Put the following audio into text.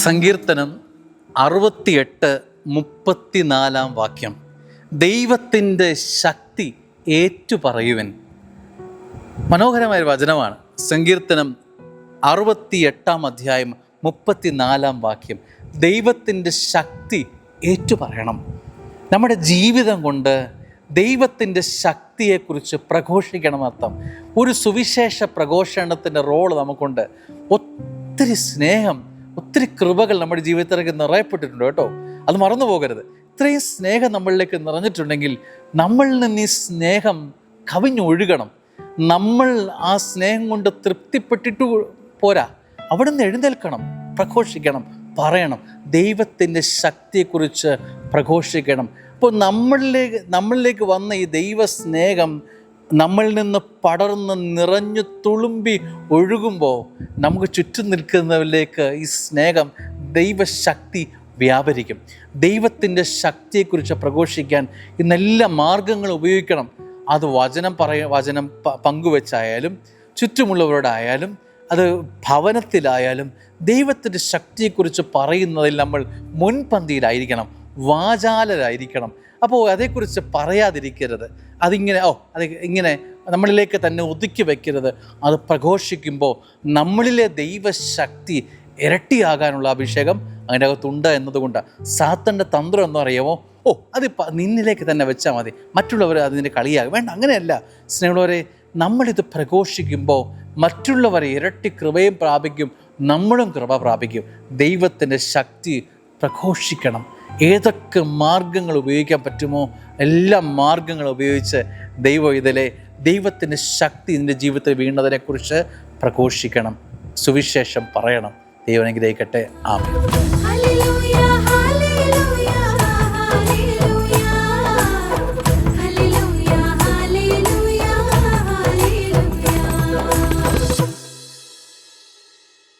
സങ്കീർത്തനം 68:34 ദൈവത്തിൻ്റെ ശക്തി ഏറ്റുപറയുവൻ. മനോഹരമായ വചനമാണ്. സങ്കീർത്തനം 68:34 ദൈവത്തിൻ്റെ ശക്തി ഏറ്റുപറയണം. നമ്മുടെ ജീവിതം കൊണ്ട് ദൈവത്തിൻ്റെ ശക്തിയെക്കുറിച്ച് പ്രഘോഷിക്കണം. അർത്ഥം ഒരു സുവിശേഷ പ്രഘോഷണത്തിൻ്റെ റോള് നമുക്കുണ്ട്. ഒത്തിരി സ്നേഹം, ഒത്തിരി കൃപകൾ നമ്മുടെ ജീവിതത്തിലേക്ക് നിറയപ്പെട്ടിട്ടുണ്ട് കേട്ടോ, അത് മറന്നു പോകരുത്. ഇത്രയും സ്നേഹം നമ്മളിലേക്ക് നിറഞ്ഞിട്ടുണ്ടെങ്കിൽ നമ്മളിൽ നിന്ന് ഈ സ്നേഹം കവിഞ്ഞൊഴുകണം. നമ്മൾ ആ സ്നേഹം കൊണ്ട് തൃപ്തിപ്പെട്ടിട്ട് പോരാ, അവിടെ നിന്ന് എഴുന്നേൽക്കണം, പ്രഘോഷിക്കണം, പറയണം. ദൈവത്തിൻ്റെ ശക്തിയെക്കുറിച്ച് പ്രഘോഷിക്കണം. അപ്പോൾ നമ്മളിലേക്ക് വന്ന ഈ ദൈവസ്നേഹം നമ്മളിൽ നിന്ന് പടർന്ന് നിറഞ്ഞു തുളുമ്പി ഒഴുകുമ്പോൾ നമുക്ക് ചുറ്റും നിൽക്കുന്നവരിലേക്ക് ഈ സ്നേഹം, ദൈവശക്തി വ്യാപരിക്കും. ദൈവത്തിൻ്റെ ശക്തിയെക്കുറിച്ച് പ്രഘോഷിക്കാൻ ഇന്നെല്ലാ മാർഗങ്ങളും ഉപയോഗിക്കണം. അത് വചനം പങ്കുവെച്ചായാലും, ചുറ്റുമുള്ളവരോടായാലും, അത് ഭവനത്തിലായാലും ദൈവത്തിൻ്റെ ശക്തിയെക്കുറിച്ച് പറയുന്നതിൽ നമ്മൾ മുൻപന്തിയിലായിരിക്കണം, വാചാലരായിരിക്കണം. അപ്പോൾ അതേക്കുറിച്ച് പറയാതിരിക്കരുത്. ഇങ്ങനെ നമ്മളിലേക്ക് തന്നെ ഒതുക്കി വയ്ക്കരുത്. അത് പ്രഘോഷിക്കുമ്പോൾ നമ്മളിലെ ദൈവശക്തി ഇരട്ടിയാകാനുള്ള അഭിഷേകം അതിൻ്റെ അകത്തുണ്ട് എന്നതുകൊണ്ട്. സാത്താൻ്റെ തന്ത്രം എന്ന് പറയുമോ, അത് നിന്നിലേക്ക് തന്നെ വെച്ചാൽ മതി, മറ്റുള്ളവർ അതിൻ്റെ കളിയാകും. വേണ്ട, അങ്ങനെയല്ല സ്നേഹമുള്ളവരെ. നമ്മളിത് പ്രഘോഷിക്കുമ്പോൾ മറ്റുള്ളവരെ ഇരട്ടി കൃപയും പ്രാപിക്കും, നമ്മളും കൃപ പ്രാപിക്കും. ദൈവത്തിൻ്റെ ശക്തി പ്രഘോഷിക്കണം. ഏതൊക്കെ മാർഗങ്ങൾ ഉപയോഗിക്കാൻ പറ്റുമോ എല്ലാ മാർഗങ്ങളും ഉപയോഗിച്ച് ദൈവത്തിൻ്റെ ശക്തി ഇതിൻ്റെ ജീവിതത്തിൽ വീണതിനെക്കുറിച്ച് പ്രഘോഷിക്കണം, സുവിശേഷം പറയണം. ദൈവം അനുഗ്രഹിക്കട്ടെ. ആമേൻ.